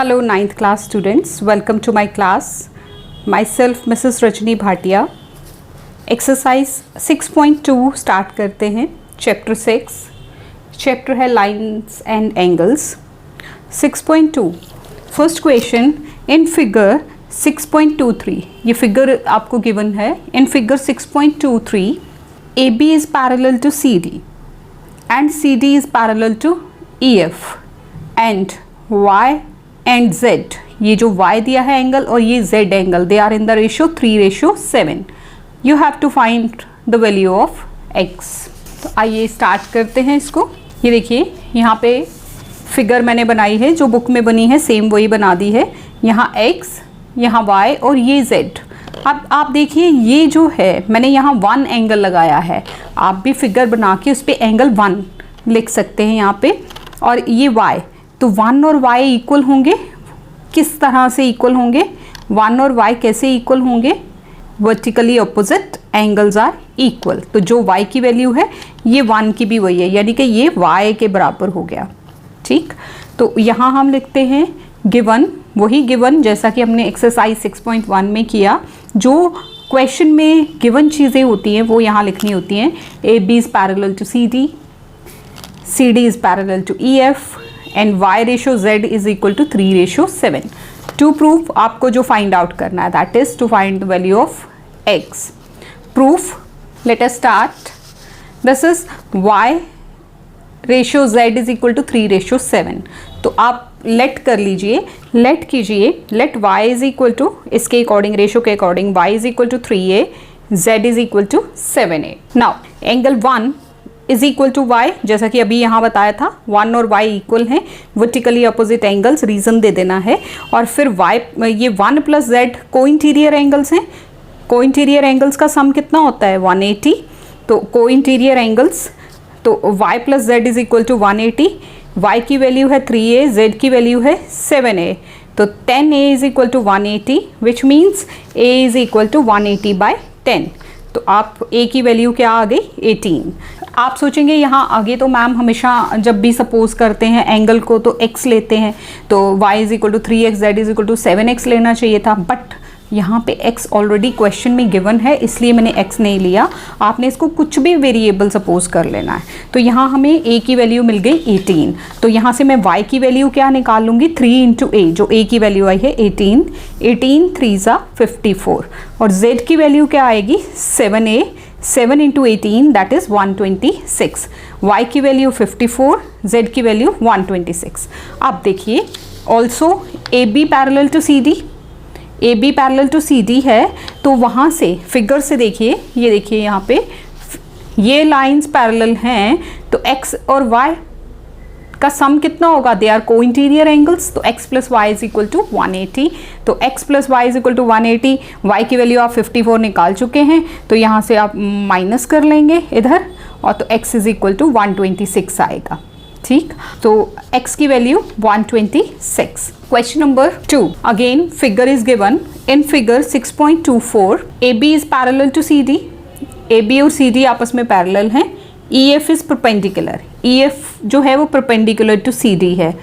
Hello 9th class students, welcome to my class. Myself Mrs. Rajni Bhatia. Exercise 6.2 start करते हैं. Chapter 6 chapter है Lines and Angles. 6.2 first question in figure 6.23. ये figure आपको given है. In figure 6.23 AB is parallel to CD and CD is parallel to EF and Y and Z. ये जो Y दिया है एंगल और ये Z angle, they are in the ratio 3:7. You have to find the value of X. तो आइए start करते हैं इसको. ये देखिए यहाँ पे फिगर मैंने बनाई है, जो बुक में बनी है सेम वही बना दी है. यहाँ X, यहाँ Y और ये Z. अब आप देखिए ये जो है मैंने यहाँ 1 एंगल लगाया है. आप भी फिगर बना के उस पर एंगल 1 लिख सकते हैं यहाँ पे. और ये Y, तो 1 और Y इक्वल होंगे. किस तरह से इक्वल होंगे? 1 और Y कैसे इक्वल होंगे? Vertically opposite angles are equal. तो जो Y की वैल्यू है ये 1 की भी वही है, यानी कि ये Y के बराबर हो गया. ठीक, तो यहाँ हम लिखते हैं गिवन, वही गिवन जैसा कि हमने एक्सरसाइज 6.1 में किया. जो क्वेश्चन में गिवन चीज़ें होती हैं वो यहाँ लिखनी होती हैं. AB is parallel to CD, CD is parallel to EF and Y ratio Z is equal to 3:7. To prove आपको जो find out करना है, that is to find the value of X. Proof, let us start. This is Y ratio Z is equal to 3:7. तो आप let कर लीजिए, let कीजिए, let Y is equal to, इसके अकॉर्डिंग रेशियो के according Y is equal to 3A, Z is equal to 7A. Now angle 1 is equal to y, जैसा कि अभी यहाँ बताया था 1 और y इक्वल हैं, वर्टिकली अपोजिट एंगल्स, रीजन दे देना है. और फिर y, ये 1 plus z co-interior angles हैं. को इंटीरियर एंगल्स का सम कितना होता है? 180. तो को इंटीरियर एंगल्स, तो y plus z is equal to 180. y की वैल्यू है 3a, z की वैल्यू है 7a. तो 10a is equal to 180 which means a is equal to 180/10. तो आप a की वैल्यू क्या आ गई? 18. आप सोचेंगे यहाँ आगे तो मैम हमेशा जब भी सपोज करते हैं एंगल को तो x लेते हैं, तो y is equal to 3x, z is equal to 7x लेना चाहिए था. बट यहाँ पे x ऑलरेडी क्वेश्चन में गिवन है, इसलिए मैंने x नहीं लिया. आपने इसको कुछ भी वेरिएबल सपोज कर लेना है. तो यहाँ हमें a की वैल्यू मिल गई 18. तो यहाँ से मैं y की वैल्यू क्या निकाल लूँगी? 3 × a, जो a की वैल्यू आई है 18. 18 3 = 54. और z की वैल्यू क्या आएगी? 7a. 7 × 18 that is 126. y की वैल्यू 54, z की वैल्यू 126. अब देखिए also AB parallel to CD, AB parallel to CD है. तो वहाँ से फिगर से देखिए, ये देखिए यहाँ पे ये लाइंस पैरेलल हैं. तो x और y का सम कितना होगा? They are co-interior angles. तो x plus y is equal to 180. तो x plus y is equal to 180. y की वैल्यू आप 54 निकाल चुके हैं, तो यहाँ से आप माइनस कर लेंगे इधर, और तो x इज इक्वल टू 126 आएगा. ठीक, तो x की value 126. Question number 2, again figure is given. In figure 6.24 AB is parallel to CD. AB और CD आपस में पैरेलल हैं. EF is perpendicular. EF जो है वो परपेंडिकुलर टू CD है.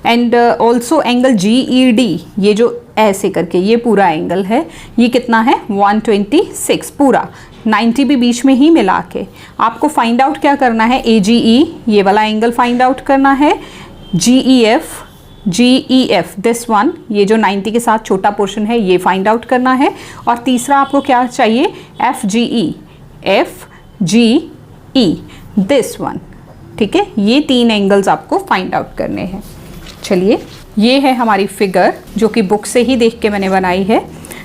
एंड ऑल्सो एंगल GED, ये जो ऐसे करके ये पूरा एंगल है, ये कितना है? 126 पूरा, 90 भी बीच में ही मिला के. आपको फाइंड आउट क्या करना है? AGE, ये वाला एंगल फाइंड आउट करना है. GEF दिस वन, ये जो 90 के साथ छोटा पोर्शन है ये फाइंड आउट करना है. और तीसरा आपको क्या चाहिए? FGE this one. ठीक है, ये 3 एंगल्स आपको फाइंड आउट करने हैं. चलिए, ये है हमारी फिगर जो कि बुक से ही देख के मैंने बनाई है.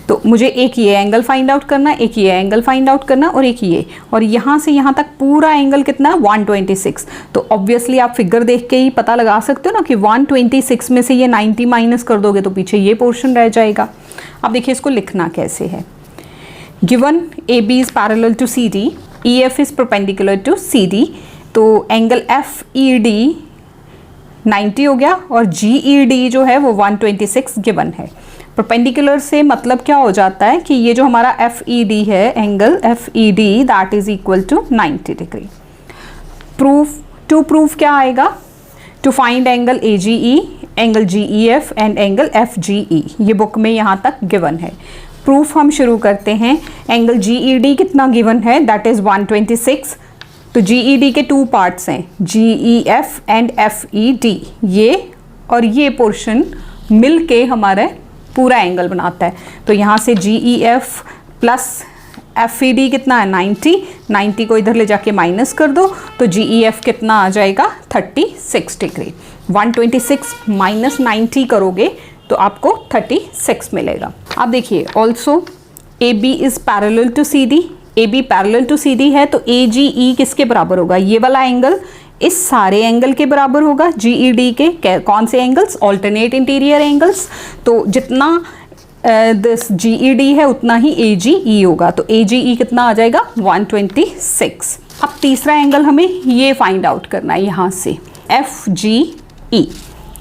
तो मुझे एक ये एंगल फाइंड आउट करना, एक ये एंगल फाइंड आउट करना और एक ये, और यहाँ से यहाँ तक पूरा एंगल कितना? 126. तो ऑब्वियसली आप फिगर देख के ही पता लगा सकते हो ना कि 126 में से ये 90 माइनस कर दोगे तो पीछे ये पोर्शन रह जाएगा. अब देखिए इसको लिखना कैसे है. Given AB is parallel to CD, EF is perpendicular to CD. तो एंगल FED 90 हो गया और GED जो है वो 126 गिवन है. परपेंडिकुलर से मतलब क्या हो जाता है कि ये जो हमारा FED है, angle FED that is equal to 90 degree. Proof, to proof क्या आएगा? To find angle AGE, angle GEF and angle FGE। ये बुक में यहाँ तक गिवन है। प्रूफ हम शुरू करते हैं। एंगल GED कितना गिवन है, दैट इज़ 126। तो GED के 2 पार्ट्स हैं, GEF एंड FED। ये और ये पोर्शन मिल के हमारा पूरा एंगल बनाता है। तो यहाँ से GEF प्लस FED कितना है 90 को इधर ले जाके माइनस कर दो तो GEF कितना आ जाएगा 36 डिग्री। 126 माइनस 90 करोगे तो आपको 36 मिलेगा। अब देखिए also AB is parallel to CD। AB parallel to CD है तो AGE किसके बराबर होगा, ये वाला एंगल इस सारे एंगल के बराबर होगा। GED के कौन से एंगल्स, ऑल्टरनेट इंटीरियर एंगल्स। तो जितना दिस GED है उतना ही AGE होगा। तो AGE कितना आ जाएगा 126। अब तीसरा एंगल हमें ये फाइंड आउट करना है यहाँ से, FGE।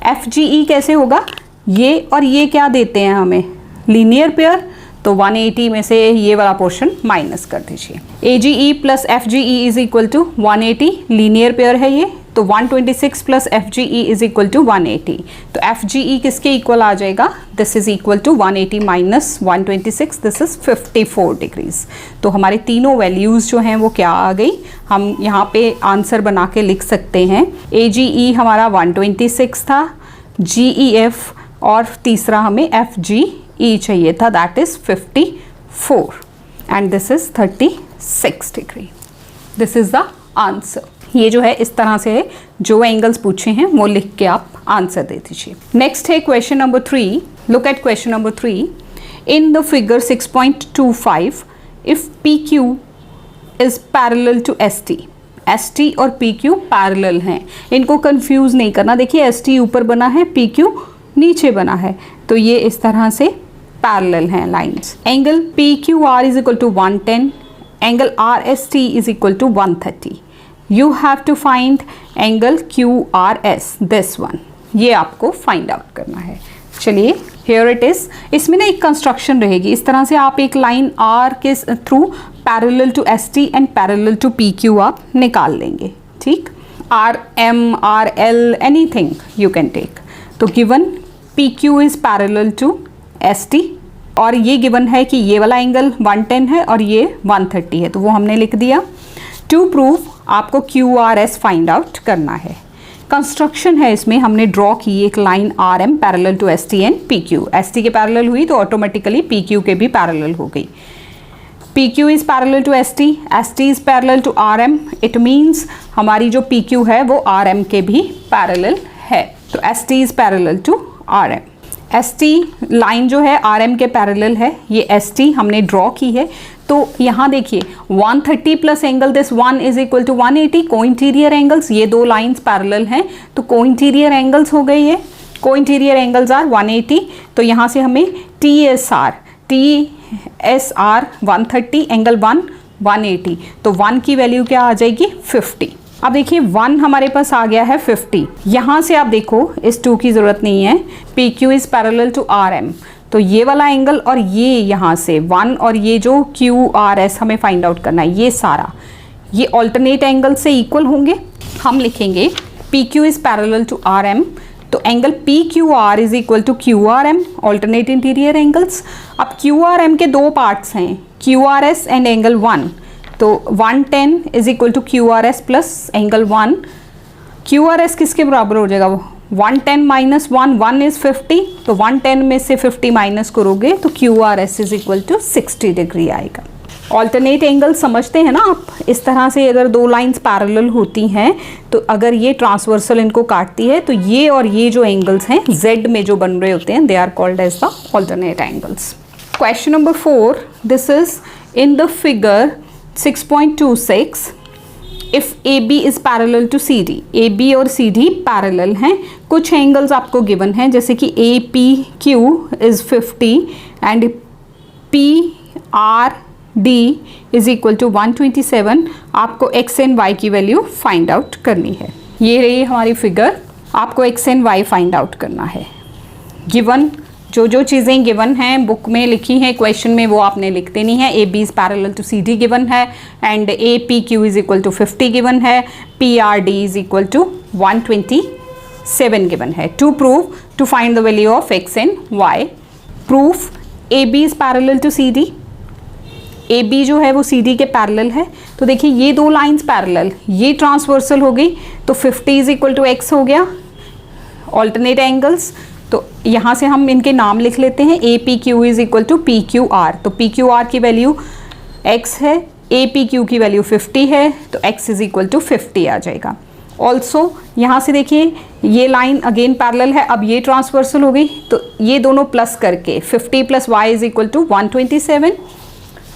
FGE कैसे होगा, ये और ये क्या देते हैं हमें, लीनियर पेयर। तो 180 में से ये वाला पोर्शन माइनस कर दीजिए। AGE plus FGE is equal to 180, linear pair है ये। तो 126 plus FGE is equal to 180। तो FGE किसके इक्वल आ जाएगा, this is equal to 180 minus 126, this is 54 degrees. तो हमारे तीनों वैल्यूज़ जो हैं वो क्या आ गई, हम यहाँ पे आंसर बना के लिख सकते हैं। AGE हमारा 126 था, GEF और तीसरा हमें FGE चाहिए था, that is 54 and this is 36 degree. This is the answer. ये जो है इस तरह से है, जो एंगल्स पूछे हैं वो लिख के आप आंसर दे दीजिए। नेक्स्ट है question number 3। Look at question number 3। In the figure 6.25 if PQ is parallel to ST। ST और PQ पैरेलल हैं, इनको कंफ्यूज नहीं करना। देखिए ST ऊपर बना है, PQ नीचे बना है, तो ये इस तरह से पैरेलल हैं lines. Angle PQR is equal to 110, angle RST is equal to 130। You have to find angle QRS, this one, ये आपको फाइंड आउट करना है। चलिए हियर इट इज। इसमें ना एक कंस्ट्रक्शन रहेगी, इस तरह से आप एक लाइन R के through parallel to ST and parallel to PQ आप निकाल लेंगे, ठीक। RM, RL, anything you can take. तो given PQ is parallel to ST और ये गिवन है कि ये वाला एंगल 110 है और ये 130 है, तो वो हमने लिख दिया। टू प्रूव आपको QRS फाइंड आउट करना है। कंस्ट्रक्शन है इसमें, हमने ड्रॉ की एक line RM parallel to ST and PQ। ST के पैरेलल हुई तो ऑटोमेटिकली PQ के भी पैरेलल हो गई। PQ is parallel to ST, ST is parallel to RM। It means हमारी जो PQ है वो RM के भी पैरेलल है। तो ST is parallel to RM। ST line जो है RM के पैरेलल है, ये ST हमने ड्रॉ की है। तो यहाँ देखिए 130 plus angle this 1 is equal to 180। Co-interior angles, ये दो लाइंस पैरेलल हैं तो को इंटीरियर एंगल्स हो गई है। को इंटीरियर एंगल्स आर 180। तो यहाँ से हमें TSR 130, एंगल 1 180, तो 1 की वैल्यू क्या आ जाएगी 50। अब देखिए 1 हमारे पास आ गया है 50। यहाँ से आप देखो इस 2 की ज़रूरत नहीं है। PQ is parallel to RM, तो ये वाला एंगल और ये यहाँ से 1 और ये जो QRS हमें फाइंड आउट करना है, ये सारा ये ऑल्टरनेट एंगल से इक्वल होंगे। हम लिखेंगे PQ is parallel to RM, तो angle PQR is equal to QRM, alternate interior angles. अब QRM के 2 पार्ट्स हैं, QRS एंड एंगल 1। तो 110 is equal to QRS plus angle 1। QRS किसके बराबर हो जाएगा, 110 माइनस 1 इज 50, तो 110 में से 50 माइनस करोगे तो QRS is equal to 60 degree आएगा। ऑल्टरनेट एंगल समझते हैं ना आप, इस तरह से अगर 2 लाइंस पैरेलल होती हैं तो अगर ये ट्रांसवर्सल इनको काटती है तो ये और ये जो एंगल्स हैं Z में जो बन रहे होते हैं, they are called as the alternate angles. Question number 4, this is in the figure 6.26 if AB is parallel to CD। AB और CD पैरेलल हैं। कुछ एंगल्स आपको गिवन हैं जैसे कि APQ is 50 and PRD is equal to 127। आपको X and Y की value find out करनी है। ये रही हमारी फिगर, आपको X and Y find out करना है। गिवन जो चीज़ें गिवन हैं बुक में लिखी हैं, क्वेश्चन में वो आपने लिख देनी है। AB is parallel to CD given है and APQ is equal to 50 given है, PRD is equal to 127। 7 given है। To prove to find the value of x and y। Proof AB is parallel to CD। AB जो है वो CD के parallel है। तो देखिए ये दो लाइंस पैरेलल, ये ट्रांसवर्सल हो गई, तो 50 इज इक्वल टू x हो गया। ऑल्टरनेट एंगल्स, तो यहाँ से हम इनके नाम लिख लेते हैं। APQ is equal to PQR। तो PQR की वैल्यू x है, APQ की वैल्यू 50 है, तो x इज इक्वल टू 50 आ जाएगा। ऑल्सो यहाँ से देखिए ये लाइन अगेन पैरेलल है, अब ये ट्रांसवर्सल हो गई, तो ये दोनों प्लस करके 50 plus y is equal to 127,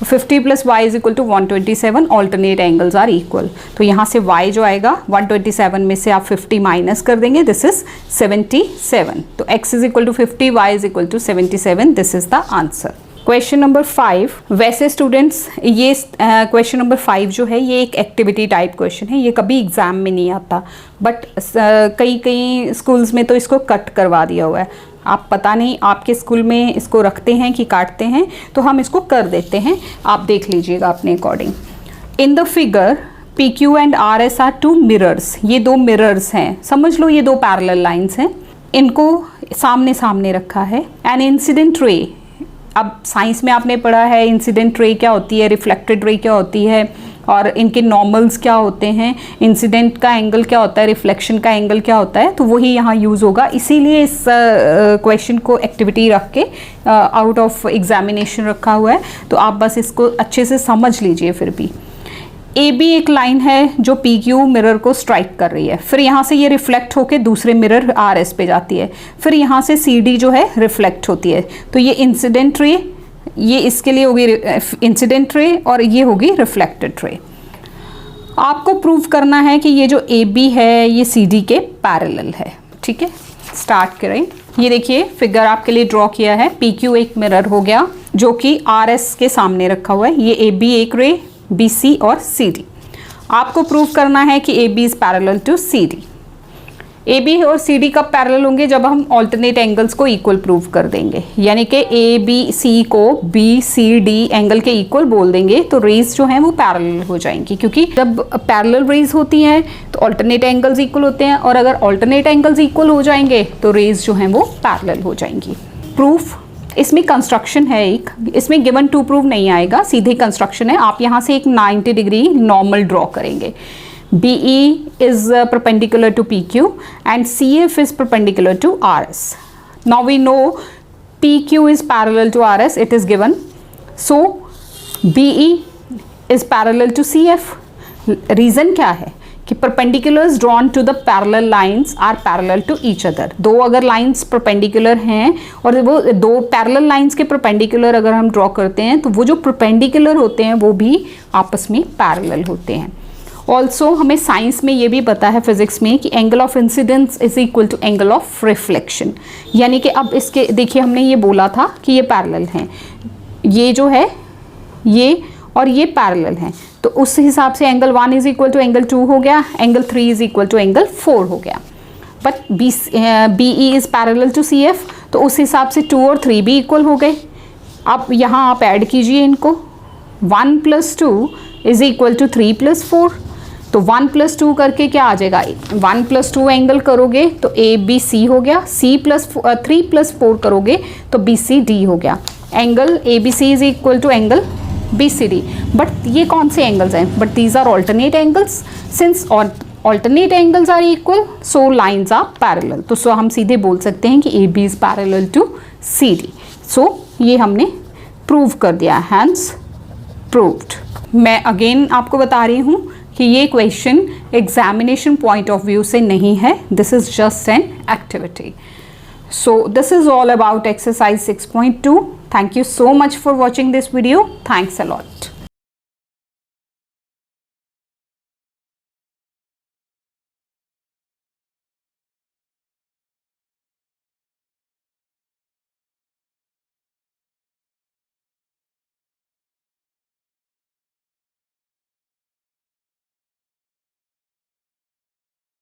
50 plus y is equal to 127, alternate angles are equal. तो यहाँ से y जो आएगा 127 में से आप 50 माइनस कर देंगे, दिस इज 77। तो x is equal to 50, y is equal to 77, this is the answer. Question number 5। वैसे स्टूडेंट्स ये क्वेश्चन नंबर 5 जो है ये एक एक्टिविटी टाइप क्वेश्चन है, ये कभी एग्जाम में नहीं आता, बट कई स्कूल्स में तो इसको कट करवा दिया हुआ है। आप पता नहीं आपके स्कूल में इसको रखते हैं कि काटते हैं, तो हम इसको कर देते हैं, आप देख लीजिएगा अपने according. In the figure PQ and RS are two mirrors. ये दो मिरर्स हैं, समझ लो ये दो पैरेलल लाइंस हैं, इनको सामने सामने रखा है। एन इंसिडेंट रे, अब साइंस में आपने पढ़ा है इंसिडेंट रे क्या होती है, रिफ्लेक्टेड रे क्या होती है, और इनके नॉर्मल्स क्या होते हैं, इंसिडेंट का एंगल क्या होता है, रिफ्लेक्शन का एंगल क्या होता है, तो वही यहाँ यूज़ होगा। इसीलिए इस क्वेश्चन को एक्टिविटी रख के आउट ऑफ एग्जामिनेशन रखा हुआ है, तो आप बस इसको अच्छे से समझ लीजिए। फिर भी AB एक लाइन है जो PQ मिरर को स्ट्राइक कर रही है, फिर यहाँ से ये रिफ्लेक्ट होके दूसरे मिरर RS पे जाती है, फिर यहाँ से CD जो है रिफ्लेक्ट होती है, तो ये इंसिडेंट रे, ये इसके लिए होगी इंसिडेंट रे और ये होगी रिफ्लेक्टेड रे। आपको प्रूव करना है कि ये जो AB है ये CD के पैरेलल है। ठीक है, स्टार्ट करें। ये देखिए फिगर आपके लिए ड्रॉ किया है। PQ एक मिरर हो गया जो कि RS के सामने रखा हुआ है, ये AB एक रे, BC और CD। आपको प्रूव करना है कि AB is parallel to CD। AB और CD कब पैरेलल होंगे, जब हम ऑल्टरनेट एंगल्स को इक्वल प्रूव कर देंगे, यानी कि ABC को BCD एंगल के इक्वल बोल देंगे, तो रेज जो हैं वो पैरेलल हो जाएंगी, क्योंकि जब पैरेलल रेज होती हैं तो ऑल्टरनेट एंगल्स इक्वल होते हैं, और अगर ऑल्टरनेट एंगल्स इक्वल हो जाएंगे तो रेज जो हैं वो पैरेलल हो जाएंगी। प्रूफ, इसमें कंस्ट्रक्शन है एक, इसमें गिवन टू प्रूव नहीं आएगा, सीधे कंस्ट्रक्शन है। आप यहाँ से एक 90 डिग्री नॉर्मल ड्रॉ करेंगे। BE is perpendicular to PQ and CF is perpendicular to RS. Now we know PQ is parallel to RS, it is given. So BE is parallel to CF. Reason क्या है कि perpendiculars drawn to the parallel lines are parallel to each other. दो अगर lines perpendicular हैं और वो दो parallel lines के perpendicular अगर हम draw करते हैं तो वो जो perpendicular होते हैं वो भी आपस में parallel होते हैं। ऑल्सो हमें साइंस में ये भी पता है फिजिक्स में कि angle of incidence is equal to angle of reflection, यानी कि अब इसके देखिए हमने ये बोला था कि ये पैरेलल हैं, ये जो है ये और ये पैरेलल हैं, तो उस हिसाब से angle 1 is equal to angle 2 हो गया, angle 3 is equal to angle 4 हो गया। But BE is parallel to CF, तो उस हिसाब से 2 और 3 भी इक्वल हो गए। अब यहाँ आप ऐड कीजिए इनको, 1 + 2 इज इक्वल टू 3 + 4, तो 1 + 2 करके क्या आ जाएगा, 1 + 2 एंगल करोगे तो ABC हो गया, 3 + 4 करोगे तो BCD हो गया। Angle ABC is equal to angle BCD। But ये कौन से एंगल्स हैं, but these are alternate angles. Since alternate angles are equal so lines are parallel, तो सो हम सीधे बोल सकते हैं कि AB is parallel to CD। So ये हमने प्रूव कर दिया, हैंस प्रूव्ड। मैं अगेन आपको बता रही हूँ कि ये question examination point of view से नहीं है, this is just an activity. So this is all about exercise 6.2. Thank you so much for watching this video. Thanks a lot.